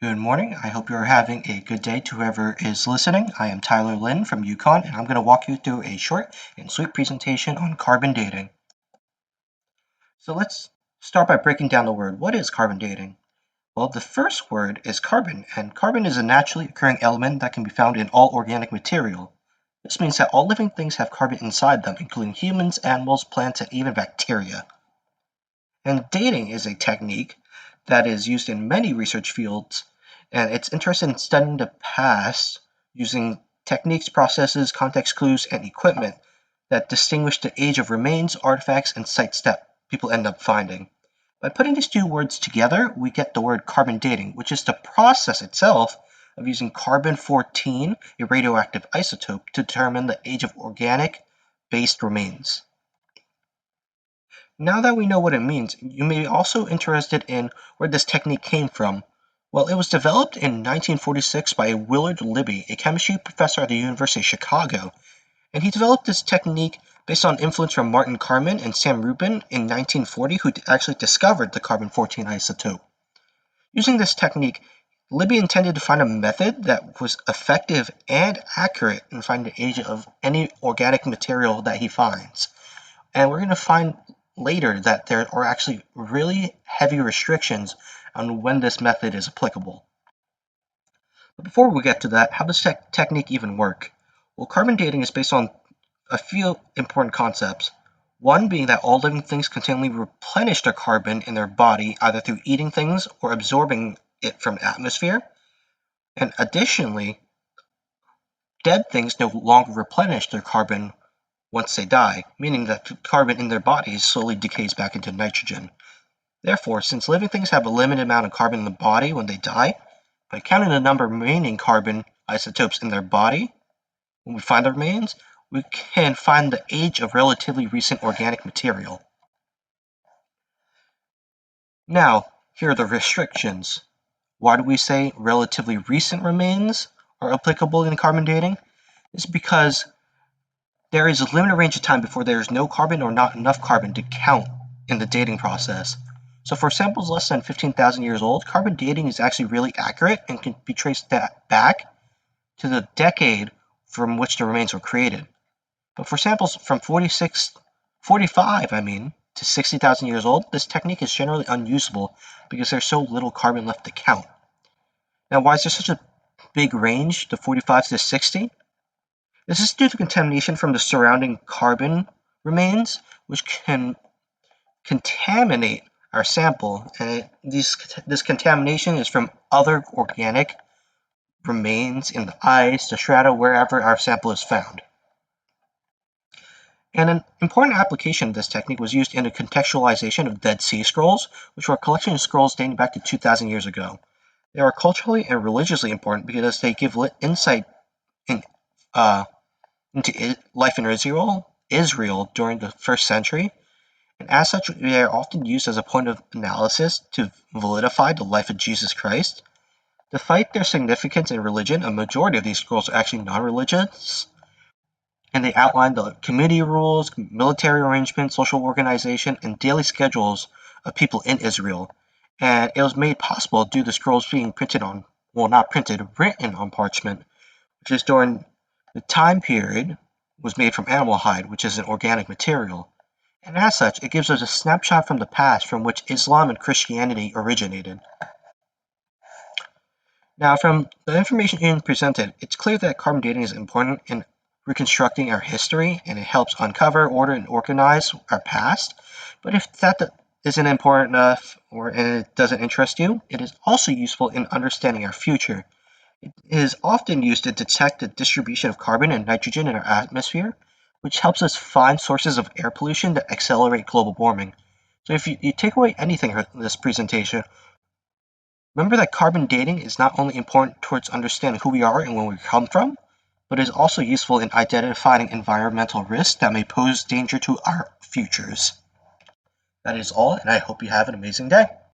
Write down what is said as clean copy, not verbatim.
Good morning. I hope you're having a good day to whoever is listening. I am Tyler Lynn from UConn, and I'm going to walk you through a short and sweet presentation on carbon dating. So let's start by breaking down the word. What is carbon dating? Well, the first word is carbon, and carbon is a naturally occurring element that can be found in all organic material. This means that all living things have carbon inside them, including humans, animals, plants, and even bacteria. And dating is a technique that is used in many research fields, and it's interested in studying the past using techniques, processes, context clues, and equipment that distinguish the age of remains, artifacts, and sites that people end up finding. By putting these two words together, we get the word carbon dating, which is the process itself of using carbon-14, a radioactive isotope, to determine the age of organic-based remains. Now that we know what it means, you may be also interested in where this technique came from. Well, it was developed in 1946 by Willard Libby, a chemistry professor at the University of Chicago, and he developed this technique based on influence from Martin Karman and Sam Rubin in 1940, who actually discovered the carbon-14 isotope. Using this technique, Libby intended to find a method that was effective and accurate in finding the age of any organic material that he finds. And we're going to find later that there are actually really heavy restrictions on when this method is applicable. But before we get to that, how does technique even work? Well, carbon dating is based on a few important concepts. One being that all living things continually replenish their carbon in their body, either through eating things or absorbing it from the atmosphere. And additionally, dead things no longer replenish their carbon once they die, meaning that the carbon in their bodies slowly decays back into nitrogen. Therefore, since living things have a limited amount of carbon in the body when they die, by counting the number of remaining carbon isotopes in their body, when we find the remains, we can find the age of relatively recent organic material. Now, here are the restrictions. Why do we say relatively recent remains are applicable in carbon dating? It's because there is a limited range of time before there is no carbon or not enough carbon to count in the dating process. So for samples less than 15,000 years old, carbon dating is actually really accurate and can be traced back to the decade from which the remains were created. But for samples from 45 to 60,000 years old, this technique is generally unusable because there's so little carbon left to count. Now, why is there such a big range, the 45 to 60? This is due to contamination from the surrounding carbon remains, which can contaminate our sample. And this contamination is from other organic remains in the ice, the strata, wherever our sample is found. And an important application of this technique was used in the contextualization of Dead Sea Scrolls, which were a collection of scrolls dating back to 2,000 years ago. They are culturally and religiously important because they give insight into life in Israel during the first century, and as such, they are often used as a point of analysis to validify the life of Jesus Christ. Despite their significance in religion, a majority of these scrolls are actually non-religious, and they outline the community rules, military arrangements, social organization, and daily schedules of people in Israel. And it was made possible due to the scrolls being written on parchment, which is during the time period was made from animal hide, which is an organic material. And as such, it gives us a snapshot from the past from which Islam and Christianity originated. Now, from the information being presented, it's clear that carbon dating is important in reconstructing our history, and it helps uncover, order, and organize our past. But if that isn't important enough or it doesn't interest you, it is also useful in understanding our future. It is often used to detect the distribution of carbon and nitrogen in our atmosphere, which helps us find sources of air pollution that accelerate global warming. So if you take away anything from this presentation, remember that carbon dating is not only important towards understanding who we are and where we come from, but is also useful in identifying environmental risks that may pose danger to our futures. That is all, and I hope you have an amazing day.